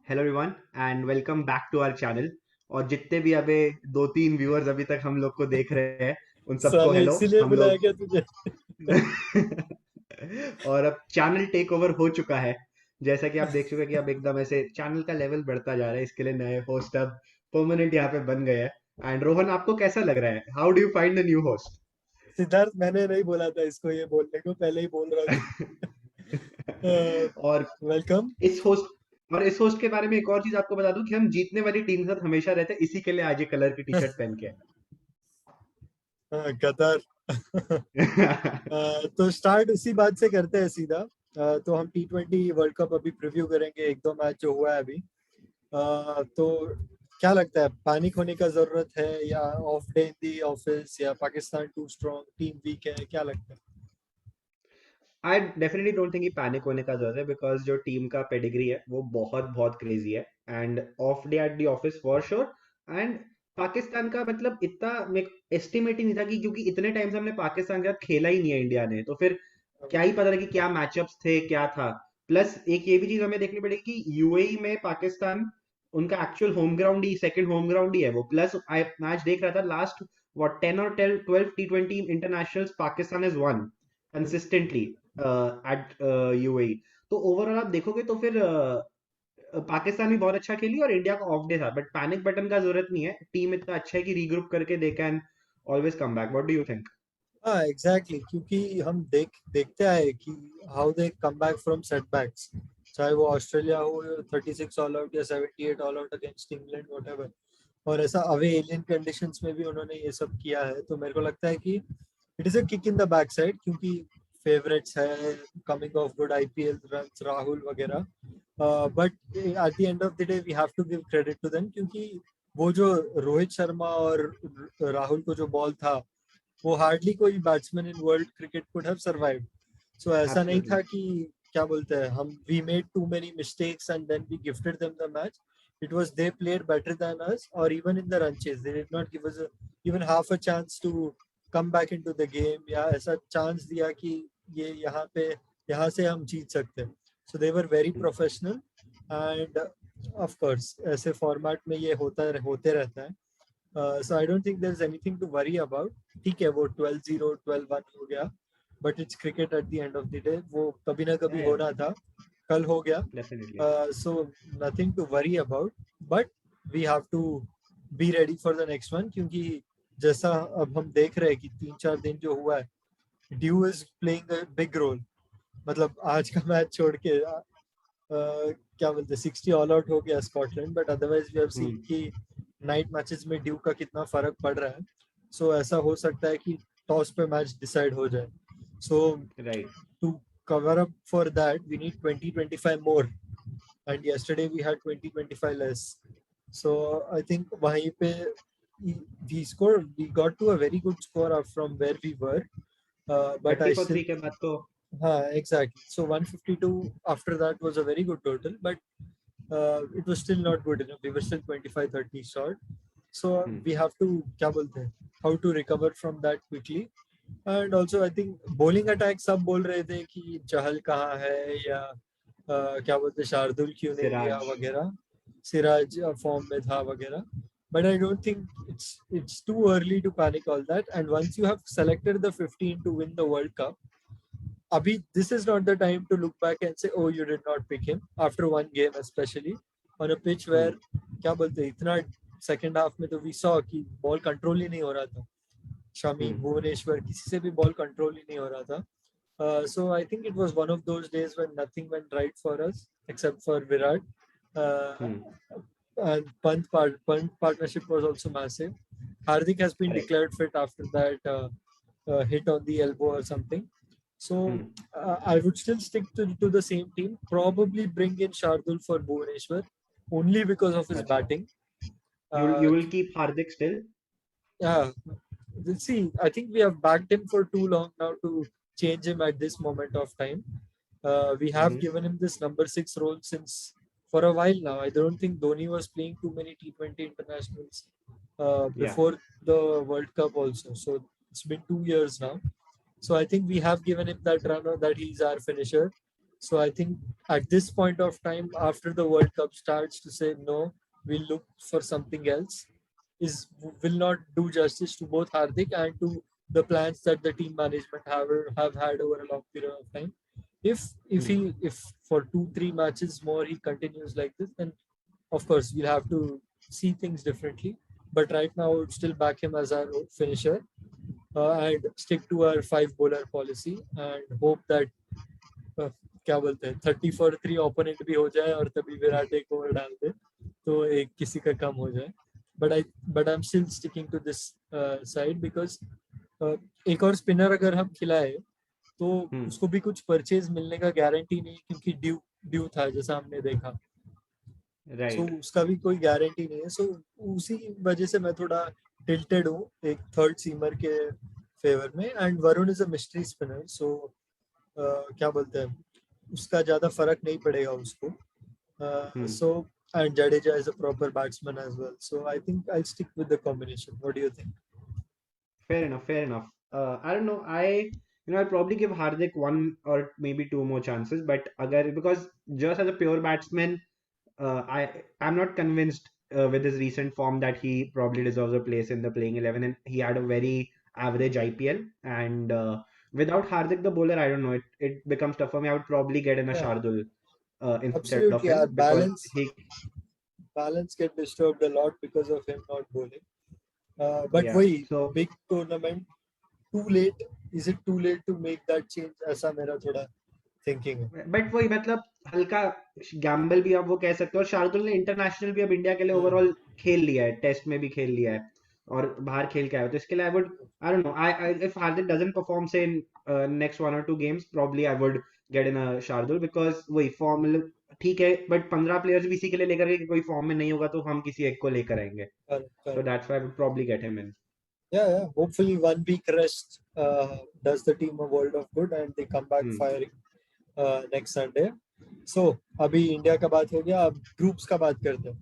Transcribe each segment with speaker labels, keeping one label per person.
Speaker 1: Hello everyone and welcome back to our channel. और जितने भी अबे दो तीन व्यूअर्स अभी तक हम लोग को देख रहे हैं उन सबको
Speaker 2: साले
Speaker 1: हेलो
Speaker 2: इसीलिए
Speaker 1: हम
Speaker 2: बुलाया
Speaker 1: लोग।
Speaker 2: क्या तुझे?
Speaker 1: और अब चैनल टेक ओवर हो चुका है। जैसा कि आप देख चुके हैं कि अब एकदम ऐसे चैनल का लेवल बढ़ता जा रहा है, इसके लिए नए होस्ट अब परमानेंट यहाँ पे बन गए हैं। एंड रोहन, आपको कैसा लग रहा है? How do you find the new host?
Speaker 2: Siddharth, मैंने नहीं बोला था इसको ये बोलने को, पहले ही बोल रहा हूँ।
Speaker 1: और
Speaker 2: वेलकम।
Speaker 1: इस होस्ट इस होस्ट के बारे में एक और चीज आपको बता दूं कि हम जीतने वाली टीम के साथ हमेशा रहते हैं, इसी के लिए आज ये कलर की टी शर्ट पहन के
Speaker 2: कतर।
Speaker 1: आए।
Speaker 2: तो स्टार्ट उसी बात से करते हैं सीधा। तो हम T20 वर्ल्ड कप अभी प्रीव्यू करेंगे, एक दो मैच जो हुआ है अभी। तो क्या लगता है, पैनिक होने का जरूरत है या off day in the office, या Pakistan too strong, team weak है, क्या लगता है?
Speaker 1: आई डेफिनेटली डोंट थिंक कि पैनिक होने का जरूरत है, बिकॉज जो टीम का पेडिग्री है वो बहुत बहुत क्रेजी है। End of day at the office for sure. And Pakistan का मतलब इतना एस्टिमेट ही नहीं था कि, क्योंकि इतने टाइम से हमने पाकिस्तान के साथ खेला ही नहीं है इंडिया ने, तो फिर क्या ही पता था कि क्या मैचअप्स थे क्या था। प्लस एक ये भी चीज हमें देखनी पड़ेगी कि यूएई में पाकिस्तान उनका एक्चुअल होम ग्राउंड ही, सेकंड होम ग्राउंड ही है वो। प्लस आई मैच देख रहा था लास्ट व्हाट 10 और 12 T20 internationals Pakistan has won consistently at UAE. तो ओवरऑल आप देखोगे तो फिर पाकिस्तान भी बहुत अच्छा खेली और इंडिया का ऑफ डे था, बट पैनिक बटन का जरूरत नहीं है। टीम इतना अच्छा है कि रीग्रुप करके they can always come back. What do you think?
Speaker 2: हाँ एग्जैक्टली, क्योंकि हम देखते आए कि how they come back from setbacks, चाहे वो ऑस्ट्रेलिया हो 36 ऑल आउट या 78 all out against England whatever. और ऐसा अवे एलियन कंडीशंस में भी उन्होंने ये सब किया है, तो मेरे को लगता है कि it is a kick in the back side, क्योंकि फेवरेट्स है, coming off good IPL runs, Rahul वगैरह। But at the end of the day we have to give credit to them, क्योंकि वो जो रोहित शर्मा और राहुल को जो बॉल था, वो हार्डली कोई batsman in world cricket could have survived. So ऐसा नहीं
Speaker 1: एब्सोल्युटली।
Speaker 2: था कि क्या बोलते हैं हम, we made too many mistakes and then we gifted them the match. It was they played better than us, or even in the run chase they did not give us even half a chance to come back into the game, या ऐसा chance दिया कि ये यहाँ से हम जीत सकते हैं. So they were very professional, and of course ऐसे फॉर्मेट में ये होते रहता है. So I don't think there's anything to worry about. ठीक है, वो 12-0 12-1 हो गया, but it's cricket at the end of the day, वो कभी ना
Speaker 1: या
Speaker 2: कभी
Speaker 1: या
Speaker 2: होना था, कल हो गया.
Speaker 1: Definitely.
Speaker 2: So nothing to worry about, but we have to be ready for the next one, क्योंकि जैसा अब हम देख रहे हैं कि 3-4 दिन जो हुआ है, dew is playing a big role. मतलब आज का मैच छोड़ के क्या बोलते, 60 ऑल आउट हो गया Scotland, but otherwise we have seen
Speaker 1: hmm.
Speaker 2: कि नाइट मैचेस में ड्यू का कितना फर्क पड़ रहा है. सो ऐसा हो सकता है कि टॉस पे मैच डिसाइड हो जाए. So
Speaker 1: right.
Speaker 2: To cover up for that we need 20-25 more, and yesterday we had 20-25 less. So I think wahi pe we got to a very good score up from where we were, but
Speaker 1: thirty
Speaker 2: I
Speaker 1: for
Speaker 2: still.
Speaker 1: Three के बाद तो
Speaker 2: Exactly. So 152 after that was a very good total, but it was still not good enough. We were still 25-30 short. So
Speaker 1: hmm,
Speaker 2: we have to क्या बोलते हैं, how to recover from that quickly. And also I think bowling attack सब बोल रहे थे कि चहल कहाँ है, या क्या बोलते हैं, शार्दुल क्यों नहीं गया
Speaker 1: सिराज।
Speaker 2: वगैरह, सिराज फॉर्म में था वगैरह. But I don't think it's too early to panic all that. And once you have selected the 15 to win the World Cup, Abhi, this is not the time to look back and say, oh, you did not pick him after one game, especially on a pitch where क्या बोलते हैं, इतना second half में तो we saw कि ball control ही नहीं हो रहा था. शमी,
Speaker 1: हम्म।
Speaker 2: भुवनेश्वर, किसी से भी बॉल कंट्रोल ही नहीं हो रहा था. So I think it was one of those days when nothing went right for us except for Virat. Uh,
Speaker 1: hmm.
Speaker 2: and Pant partnership was also massive. Hardik has been
Speaker 1: correct.
Speaker 2: declared fit after that hit on the elbow or something. So
Speaker 1: hmm.
Speaker 2: I would still stick to the same team. Probably bring in Shardul for Bhuvaneshwar only because of his
Speaker 1: अच्छा।
Speaker 2: batting.
Speaker 1: You
Speaker 2: Uh,
Speaker 1: will keep Hardik still?
Speaker 2: yeah, we'll see. I think we have backed him for too long now to change him at this moment of time. We have given him this number six role since for a while now. I don't think Dhoni was playing too many T20 internationals
Speaker 1: या
Speaker 2: before the World Cup also. So it's been 2 years now. So I think we have given him that run, that he's our finisher. So I think at this point of time, after the World Cup starts, to say no, we'll look for something else is will not do justice to both Hardik and to the plans that the team management have had over a long period of time.
Speaker 1: Hmm.
Speaker 2: If for 2-3 matches more he continues like this, then of course we'll have to see things differently. But right now, I would still back him as our finisher and stick to our 5 bowler policy and hope that अ, क्या बोलते हैं 30 for 3 opponent भी हो जाए और तभी विराट एक over डाल दे तो एक किसी का कम हो जाए but I am still sticking to this side because एक और स्पिनर अगर हम खिलाए तो
Speaker 1: Hmm.
Speaker 2: उसको भी कुछ परचेज मिलने का गारंटी नहीं क्योंकि ड्यू ड्यू था जैसा हमने देखा सो
Speaker 1: Right.
Speaker 2: उसका भी कोई गारंटी नहीं है सो उसी वजह से मैं थोड़ा टिल्टेड हूँ एक थर्ड सीमर के फेवर में and Varun is a mystery spinner so क्या बोलते हैं उसका ज्यादा फर्क नहीं पड़ेगा उसको
Speaker 1: Hmm.
Speaker 2: So and Jadeja is a proper batsman as well. So I think I'll stick with the combination. What do you think?
Speaker 1: Fair enough, fair enough. I don't know. I'll probably give Hardik one or maybe two more chances, but agar because just as a pure batsman, I'm not convinced with his recent form that he probably deserves a place in the playing 11, and he had a very average IPL. And without Hardik the bowler, I don't know. It becomes tough for me. I would probably get in a
Speaker 2: Yeah,
Speaker 1: Shardul instead of
Speaker 2: absolutely. Our
Speaker 1: him because he,
Speaker 2: balance get disturbed a lot because of him not bowling. But
Speaker 1: yeah.
Speaker 2: वही
Speaker 1: So
Speaker 2: big tournament too late. Is it too late to make that change? ऐसा मेरा थोड़ा thinking है.
Speaker 1: But वही मतलब हल्का Gamble भी आप वो कह सकते हो, और शार्दुल ने इंटरनेशनल भी अब इंडिया के लिए
Speaker 2: Hmm.
Speaker 1: ओवरऑल खेल लिया है, टेस्ट में भी खेल लिया है और बाहर खेल के आया है, तो इसके लिए I don't know, I if Hardik doesn't perform say in next 1 or 2 games, probably I would get in a Shardul, because वही फॉर्म मतलब ठीक है, बट 15 प्लेयर्स भी इसी के लिए लेकर गए कि कोई फॉर्म में नहीं होगा तो हम किसी एक को लेकर आएंगे,
Speaker 2: Correct,
Speaker 1: so
Speaker 2: correct.
Speaker 1: That's why I would probably get him in.
Speaker 2: Yeah. Hopefully, 1 week rest does the team a world of good, and they come back
Speaker 1: hmm.
Speaker 2: firing next Sunday. So, अभी India का बात हो गया, अब groups का बात करते हैं.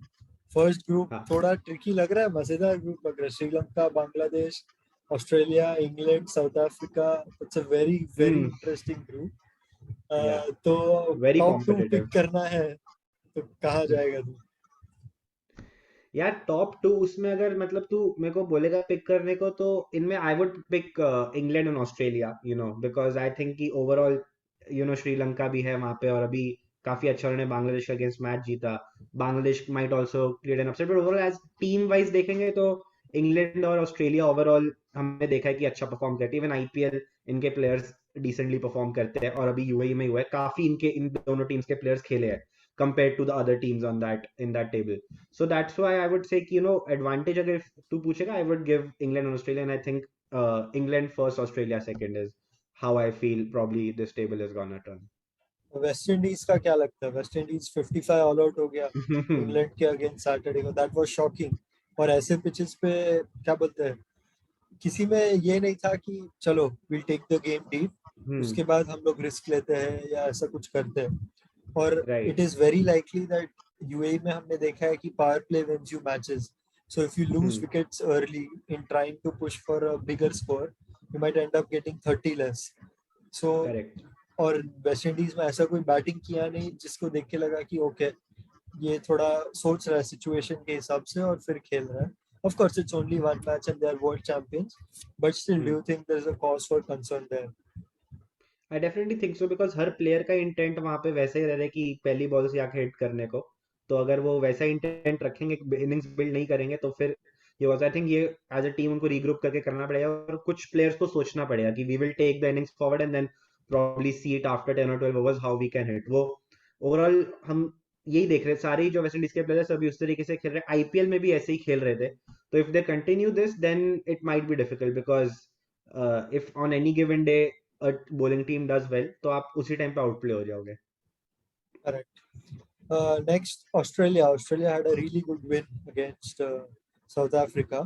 Speaker 2: फर्स्ट ग्रुप
Speaker 1: हाँ.
Speaker 2: थोड़ा ट्रिकी लग रहा है, मजेदार ग्रुप लग रहा है. Sri Lanka, Bangladesh, Australia, England, south Africa. It's a very very
Speaker 1: hmm.
Speaker 2: Interesting group.
Speaker 1: या.
Speaker 2: तो
Speaker 1: वेरी
Speaker 2: टॉप 2 पिक
Speaker 1: कॉम्पिटिटिव.
Speaker 2: करना है तो कहाँ जाएगा तू?
Speaker 1: यार टॉप टू उसमें अगर मतलब तू मेरे को बोलेगा पिक करने को, तो इनमें I would pick England and Australia, because I think कि ओवरऑल श्रीलंका भी है वहां पे, और अभी काफी अच्छा उन्होंने बांग्लादेश के अगेंस्ट मैच जीता. Bangladesh might also create an upset, but overall as team wise देखेंगे तो इंग्लैंड और ऑस्ट्रेलिया ओवरऑल हमने देखा है कि अच्छा परफॉर्म करती है. इवन आईपीएल इनके प्लेयर्स डिसेंटली परफॉर्म करते हैं, और अभी यूएई में हुआ है काफी, इनके इन दोनों टीम्स के प्लेयर्स खेले हैं compared to the other teams on that in that table. So that's why I would say कि advantage अगर तू पूछेगा, I would give England and Australia, and I think England first, Australia second is how I feel probably this table is gonna turn.
Speaker 2: West Indies का क्या लगता है? West Indies 55 all out हो गया इंग्लैंड के अगेंस्ट सैटरडे को. That was shocking. और ऐसे पिचेस पे क्या बोलते हैं, किसी में ये नहीं था कि चलो will take the game deep,
Speaker 1: Hmm.
Speaker 2: उसके बाद हम लोग रिस्क लेते हैं या ऐसा कुछ करते हैं. और it
Speaker 1: Right.
Speaker 2: Is very likely that UAE में हमने देखा है कि power play wins you matches. So if you lose
Speaker 1: Hmm.
Speaker 2: Wickets early in trying to push for a bigger score, you might end up getting 30 less. So
Speaker 1: Correct.
Speaker 2: और West Indies में ऐसा कोई batting किया नहीं जिसको देख के लगा कि ओके ये थोड़ा सोच रहा है सिचुएशन के हिसाब से और फिर खेल रहा है. Of course, it's only 1 match and they're world champions. But still, do
Speaker 1: Hmm.
Speaker 2: you think there's a cause for concern there?
Speaker 1: I definitely think so, because her player का इंटेंट वहां पे वैसे ही रह रहा है कि पहली बॉल से आके हिट करने को, तो अगर वो वैसा इंटेंट रखेंगे, इनिंग्स बिल्ड नहीं करेंगे, तो फिर ये होता है. आई थिंक ये एज अ टीम उनको रीग्रुप करके करना पड़ेगा, और कुछ प्लेयर्स को सोचना पड़ेगा कि we will take the innings forward and then probably see it after 10 or 12 overs how we can hit वो. ओवरऑल हम यही देख रहे हैं, सारे ही जो वेस्ट इंडीज के प्लेयर्स अभी उस तरीके से खेल रहे हैं, आईपीएल में भी ऐसे ही खेल रहे थे, तो if they continue this then it might be difficult, because if on any given day a bowling team does well, तो आप उसी टाइम पे आउट प्ले हो जाओगे.
Speaker 2: Correct. Next, Australia. Australia had a really good win against South Africa.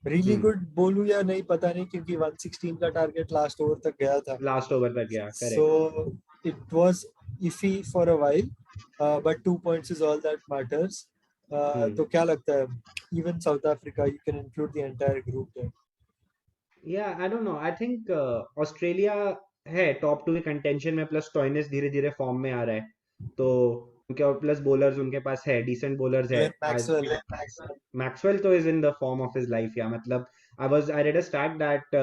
Speaker 2: Really
Speaker 1: hmm.
Speaker 2: good बोलूं या नहीं पता नहीं क्योंकि 116 का टारगेट लास्ट ओवर तक गया था.
Speaker 1: लास्ट ओवर तक गया, correct.
Speaker 2: So it was iffy for a while, but 2 points is all that matters.
Speaker 1: हम्म.
Speaker 2: तो क्या लगता है? Even South Africa, you can include the entire group there.
Speaker 1: Yeah, I don't know. I think Australia. है top to के contention में, plus Stoinis धीरे धीरे form में आ रहा है, तो उनके और प्लस बॉलर्स उनके पास है, डिसेंट बॉलर्स है
Speaker 2: ग्लेन
Speaker 1: आज।
Speaker 2: Maxwell.
Speaker 1: Maxwell though is in the form of his life, yeah. मतलब I read a stat that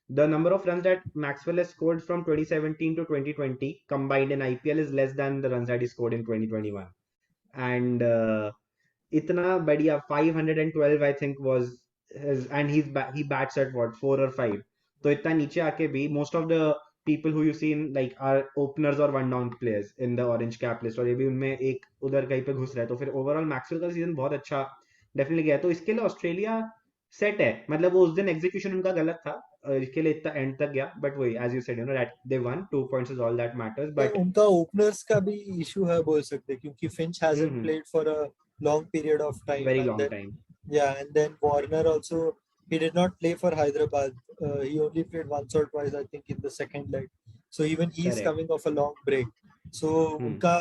Speaker 1: the number of runs that Maxwell has scored from 2017 to 2020 combined in IPL is less than the runs that he scored in 2021. And इतना बढ़िया 512 I think was his, and he bats at what 4 or 5, तो इतना नीचे आके भी most of the people who you see in like are openers or one down players in the orange cap list, और ये भी उनमें एक उधर कहीं पे घुस रहा है, तो फिर ओवरऑल मैक्सवेल का सीजन बहुत अच्छा डेफिनेटली गया, तो इसके लिए ऑस्ट्रेलिया सेट है। मतलब वो उस दिन एग्जीक्यूशन उनका गलत था, इसके लिए इतना एंड तक गया, बट वही as you said you know that they won 2 points is all that matters, but
Speaker 2: उनका ओपनर्स का भी इशू है बोल सकते हैं, क्योंकि Finch hasn't
Speaker 1: hmm,
Speaker 2: played for a long period of time,
Speaker 1: very
Speaker 2: and
Speaker 1: long
Speaker 2: then
Speaker 1: time,
Speaker 2: yeah, and then Warner also, he did not play for Hyderabad. He only played once or twice, I think, in the second leg. So even he's
Speaker 1: correct,
Speaker 2: coming off a long break. So उनका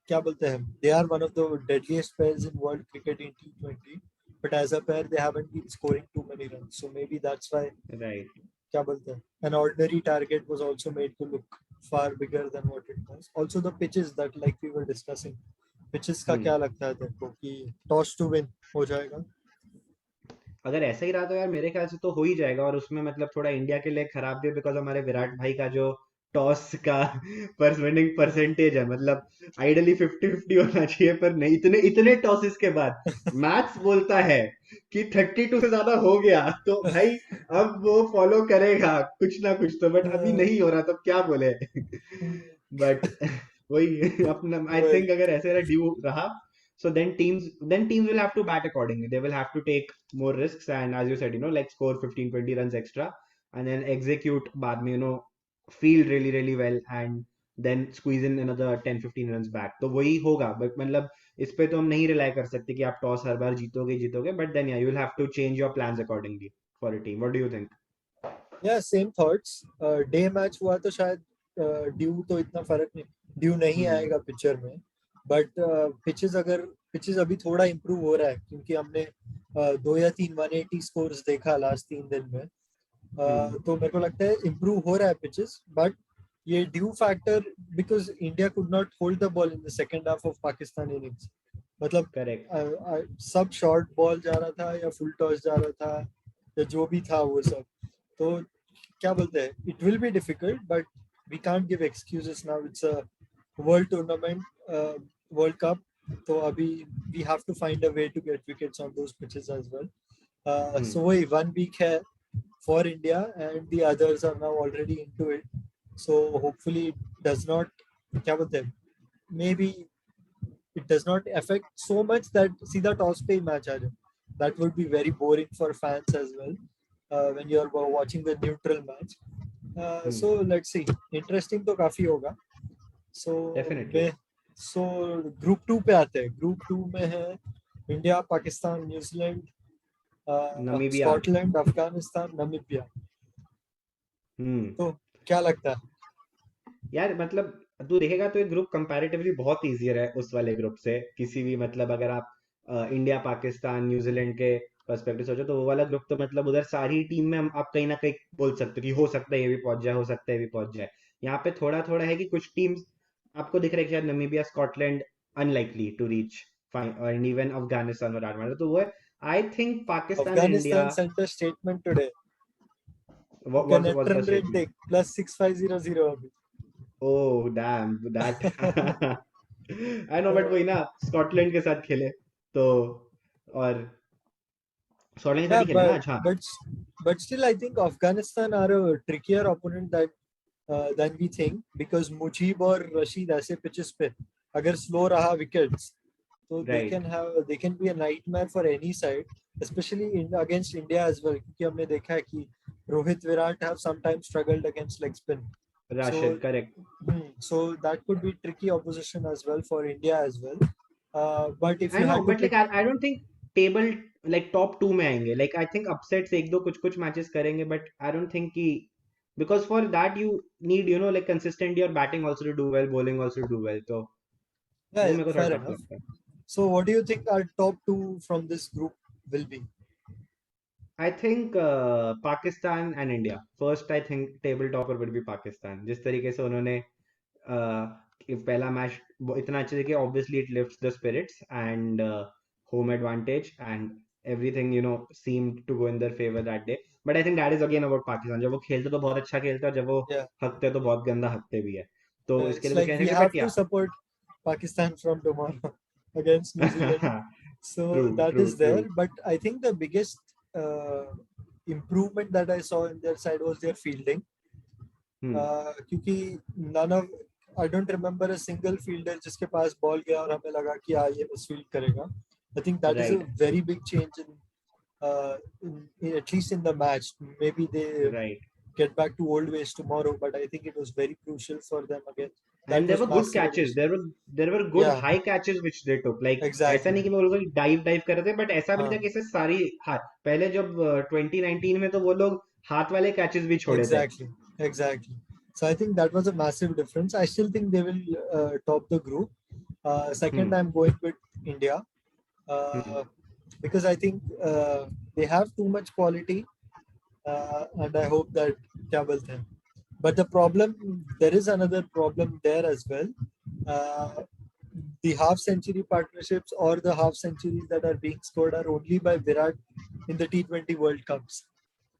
Speaker 2: क्या बोलते हैं, they are one of the deadliest pairs in world cricket in T20. But as a pair, they haven't been scoring too many runs. So maybe that's why
Speaker 1: right,
Speaker 2: क्या बोलते हैं, an ordinary target was also made to look far bigger than what it was. Also the pitches that like we were discussing, pitches का क्या लगता है तेरे को कि toss to win हो जाएगा?
Speaker 1: अगर ऐसा ही रहा तो यार मेरे ख्याल से तो हो ही जाएगा, और उसमें मतलब थोड़ा इंडिया के लिए खराब भी है, बिकॉज हमारे विराट भाई का जो टॉस का पर विनिंग परसेंटेज है, मतलब आइडली 50-50 होना चाहिए, पर नहीं, इतने इतने टॉसेस के बाद मैथ्स बोलता है कि 32 से ज्यादा हो गया तो भाई अब वो फॉलो करेगा कुछ ना कुछ तो, बट अभी नहीं हो रहा तो क्या बोले बट वही अपना आई
Speaker 2: वही.
Speaker 1: थिंक अगर ऐसे ड्यू रहा, so then teams will have to bat accordingly, they will have to take more risks, and as you said, like score 15-20 runs extra, and then execute बाद में, field really really well, and then squeeze in another 10-15 runs back, तो वही होगा, but मतलब इस पे तो हम नहीं रिलाई कर सकते कि आप टॉस हर बार जीतोगे जीतोगे, but then yeah, you will have to change your plans accordingly for a team. What do you think?
Speaker 2: Yeah, same thoughts. Day match हुआ तो शायद ड्यू तो इतना फर्क नहीं, ड्यू नहीं
Speaker 1: हम्म,
Speaker 2: आएगा पिक्चर में. बट पिचेस अभी थोड़ा इम्प्रूव हो रहा है, क्योंकि हमने 2 या 3 180 स्कोर्स देखा लास्ट 3 दिन में.
Speaker 1: हम्म,
Speaker 2: तो मेरे को लगता है इम्प्रूव हो रहा है पिचेस. बट ये due factor, because India could not hold the ball in the second half of Pakistan innings. मतलब
Speaker 1: करेक्ट,
Speaker 2: सब शॉर्ट बॉल जा रहा था या फुल टॉस जा रहा था या जो भी था वो सब. तो क्या बोलते हैं, it will be difficult, but we can't give excuses now. It's a world tournament, world cup. तो अभी we have to find a way to get wickets on those pitches as well.
Speaker 1: Hmm,
Speaker 2: so वही 1 week है for India, and the others are now already into it. So hopefully it does not, क्या बोलते हैं, maybe it does not affect so much that सीधा toss पे ही match आ जाए. That would be very boring for fans as well, when you are watching the neutral match.
Speaker 1: Hmm,
Speaker 2: So let's see. Interesting तो काफी होगा. So
Speaker 1: definitely,
Speaker 2: मैं so group 2 पे आते हैं. ग्रुप 2 में है India, Pakistan, New Zealand,
Speaker 1: Namibia,
Speaker 2: Scotland, Afghanistan, Namibia.
Speaker 1: Hmm,
Speaker 2: तो क्या लगता है?
Speaker 1: यार मतलब तू देखेगा तो ये ग्रुप कंपैरेटिवली बहुत इजियर है उस वाले ग्रुप से, किसी भी मतलब अगर आप इंडिया पाकिस्तान न्यूजीलैंड के पर्सपेक्टिव सोचो, तो वो वाला ग्रुप तो मतलब उधर सारी टीम में आप कहीं ना कहीं बोल सकते हो कि हो सकता है ये भी पहुंच जाए, हो सकता है ये भी पहुंच जाए। यहाँ पे थोड़ा थोड़ा है कि कुछ टीम्स आपको दिख रहा है कि शायद Namibia Scotland unlikely to reach and even Afghanistan और आठ, तो वो है। I think Pakistan India,
Speaker 2: Afghanistan sent a statement today. उनका
Speaker 1: what's
Speaker 2: net
Speaker 1: what's the
Speaker 2: run rate
Speaker 1: statement?
Speaker 2: देख, +6500 अभी.
Speaker 1: Oh damn that I know, but वही ना, स्कॉटलैंड के साथ खेले तो, और स्कॉटलैंड के साथ
Speaker 2: Yeah,
Speaker 1: ही खेले ना
Speaker 2: but
Speaker 1: आज, हाँ।
Speaker 2: but but still, I think Afghanistan are a trickier opponent that than we think, because Mujib और रशीद ऐसे pitches पे अगर slow रहा wickets, so
Speaker 1: right,
Speaker 2: they can be a nightmare for any side, especially against India as well, क्योंकि हमने देखा है कि Rohit Virat have sometimes struggled against leg spin. So
Speaker 1: Rashid correct,
Speaker 2: so that could be tricky opposition as well for India as well. But if
Speaker 1: I
Speaker 2: you
Speaker 1: know,
Speaker 2: had to
Speaker 1: but
Speaker 2: pick,
Speaker 1: like I don't think table like top two में आएंगे, like I think upsets एक दो कुछ कुछ matches करेंगे, but I don't think कि, because for that you need like consistent your batting also to do well, bowling also to do well, तो वो
Speaker 2: yeah,
Speaker 1: मेरे को थोड़ा
Speaker 2: fair
Speaker 1: टफ
Speaker 2: enough.
Speaker 1: लगता है।
Speaker 2: So what do you think our top two from this group will be?
Speaker 1: I think Pakistan and India. First, I think table topper would be Pakistan. जिस तरीके से उन्होंने कि पहला मैच इतना अच्छा कि obviously it lifts the spirits and home advantage and everything seemed to go in their favor that day. But I think that is again about Pakistan. जब वो खेलते तो बहुत अच्छा खेलते हैं और जब वो
Speaker 2: Yeah,
Speaker 1: हकते तो बहुत गंदा हकते भी है. तो इसके
Speaker 2: it's
Speaker 1: लिए तो
Speaker 2: like
Speaker 1: कह
Speaker 2: we
Speaker 1: सकते,
Speaker 2: have
Speaker 1: बट
Speaker 2: to
Speaker 1: या
Speaker 2: support Pakistan from tomorrow against New Zealand. So
Speaker 1: true,
Speaker 2: that is
Speaker 1: true,
Speaker 2: there.
Speaker 1: true.
Speaker 2: But I think the biggest improvement that I saw in their side was their fielding.
Speaker 1: Hmm.
Speaker 2: क्योंकि none of I don't remember a single fielder जिसके पास ball गया और हमें लगा कि हाँ ये miss field करेगा. I think that is a
Speaker 1: Right,
Speaker 2: very big change in at least in the match. Maybe they
Speaker 1: right.
Speaker 2: get back to old ways tomorrow, but I think it was very crucial for them again.
Speaker 1: And
Speaker 2: That
Speaker 1: there
Speaker 2: was
Speaker 1: were good
Speaker 2: massive
Speaker 1: catches.
Speaker 2: addition.
Speaker 1: There were good
Speaker 2: Yeah,
Speaker 1: high catches which they took. Like ऐसा नहीं
Speaker 2: exactly.
Speaker 1: कि मैं बोलूँगा कि dive कर रहे थे, but ऐसा भी नहीं था
Speaker 2: हाँ,
Speaker 1: कि ऐसे सारी हाथ पहले जब 2019 में तो वो लोग हाथ वाले कैचेस भी छोड़े थे.
Speaker 2: exactly, exactly. So I think that was a massive difference. I still think they will top the group. Second,
Speaker 1: Hmm.
Speaker 2: I'm going with India
Speaker 1: Hmm.
Speaker 2: uh, because I think they have too much quality, and I hope that क्या बोलते हैं. But the problem, there is another problem there as well. Uh, the half century partnerships or the half centuries that are being scored are only by Virat in the T20 World Cups.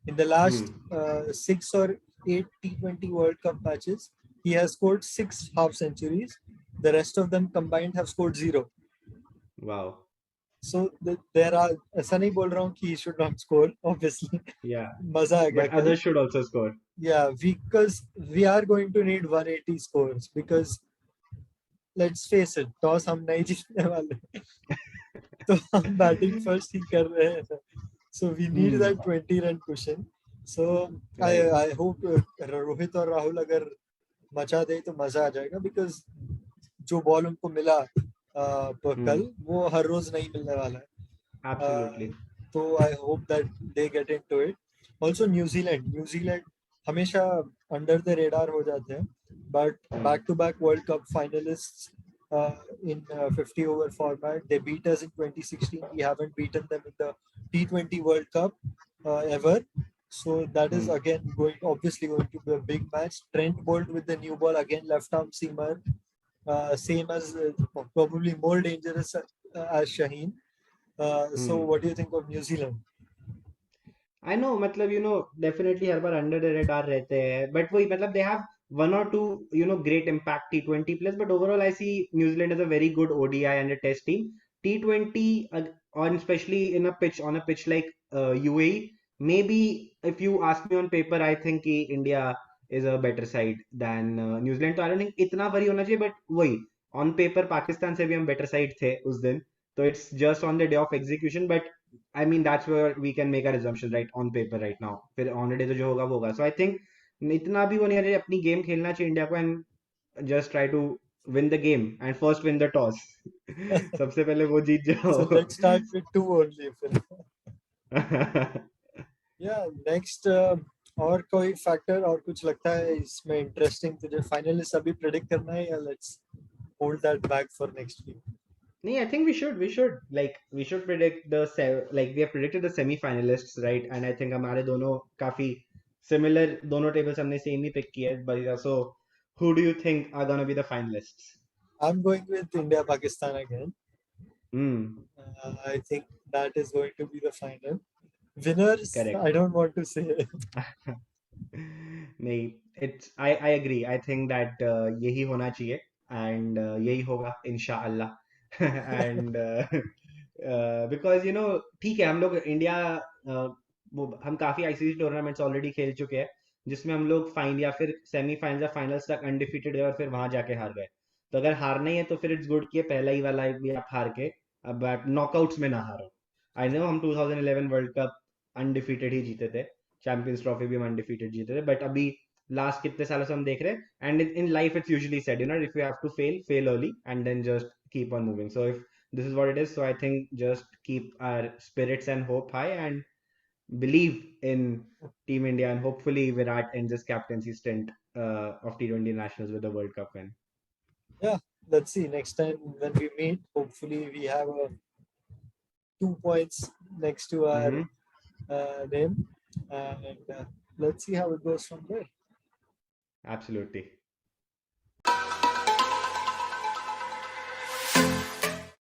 Speaker 2: In the last
Speaker 1: Hmm.
Speaker 2: 6 or 8 T20 World Cup matches, he has scored 6 half centuries. The rest of them combined have scored zero.
Speaker 1: Wow.
Speaker 2: So there are ऐसा नहीं बोल रहा हूँ कि he should not score. Obviously,
Speaker 1: Yeah.
Speaker 2: मजा आ गया
Speaker 1: But
Speaker 2: कल.
Speaker 1: others should also score.
Speaker 2: Yeah, because we are going to need 180 scores because let's face it, toss हम नहीं जीतने वाले. तो हम बैटिंग फर्स्ट ही कर रहे हैं. So we need that
Speaker 1: Hmm.
Speaker 2: 20 run cushion. So
Speaker 1: Right.
Speaker 2: I hope Rohit और राहुल अगर मचा दे तो मजा आ जाएगा because जो बॉल उनको मिला कल
Speaker 1: Hmm.
Speaker 2: वो हर रोज नहीं मिलने वाला है.
Speaker 1: Absolutely.
Speaker 2: तो I hope that they get into it. Also New Zealand हमेशा अंडर द रेडार हो जाते हैं, but
Speaker 1: Hmm.
Speaker 2: back to back World Cup finalists in 50 over format. They beat us in 2016. We haven't beaten them in the T20 World Cup ever. So that is
Speaker 1: Hmm.
Speaker 2: again obviously going to be a big match. Trent Bolt with the new ball again, left arm seamer, same as probably more dangerous as Shaheen. So
Speaker 1: Hmm.
Speaker 2: what do you think of New Zealand?
Speaker 1: I know, मतलब definitely हर बार under the radar रहते हैं, but वही मतलब they have one और two great impact T20 players, but overall I see New Zealand is a very good ODI and a test team. T20 on especially in a pitch on a pitch like UAE, maybe if you ask me on paper I think कि India is a better side than New Zealand. तो I don't think इतना worry होना चाहिए, but वही on paper Pakistan से भी हम better side थे उस दिन. तो it's just on the day of execution, but I mean, that's where we can make our assumption right on paper right now. फिर on the day तो जो होगा वो होगा. So I think इतना भी वो नहीं है, अपनी गेम खेलना चाहिए इंडिया को and just try to win the game and first win the toss. सबसे पहले वो जीत
Speaker 2: So
Speaker 1: जाओ.
Speaker 2: let's start with two only. Yeah, next और कोई फैक्टर और कुछ लगता है इसमें इंटरेस्टिंग तुझे फाइनलिस्ट अभी प्रेडिक्ट करना है या let's hold that back for next week.
Speaker 1: नहीं, I think we should predict like we have predicted the semi-finalists, right? And I think हमारे दोनों काफी similar, दोनों tables हमने same ही pick किया है. But yeah, so who do you think are gonna be the finalists?
Speaker 2: I am going with India Pakistan again.
Speaker 1: Hmm.
Speaker 2: I think that is going to be the final. Winners,
Speaker 1: Correct.
Speaker 2: I don't want to say.
Speaker 1: नहीं, I agree. I think that यही होना चाहिए and यही होगा इंशाअल्लाह. And because ठीक है, हम लोग इंडिया वो हम काफी ICC टूर्नामेंट्स ऑलरेडी खेल चुके हैं जिसमें हम लोग फाइन या फिर सेमीफाइनल या फाइनल्स तक अनडिफीटेड गए और फिर वहां जाके हार गए. तो अगर हारना ही है तो फिर इट्स गुड कि पहला ही वाला भी आप हार के अब आप नॉकआउट्स में ना हारो. आई नो हम 2011 वर्ल्ड कप अनडिफीटेड ही जीते थे, चैंपियंस ट्रॉफी भी हम अनडिफीटेड जीते थे, बट अभी लास्ट कितने सालों से हम देख रहे हैं and in life it's usually said if you have to fail early and then just keep on moving. So if this is what it is, so I think just keep our spirits and hope high and believe in Team India, and hopefully Virat ends his captaincy stint of T20 nationals with the World Cup win.
Speaker 2: Yeah, let's see. Next time when we meet, hopefully we have 2 points next to our
Speaker 1: Mm-hmm.
Speaker 2: name, and let's see how it goes from there.
Speaker 1: Absolutely.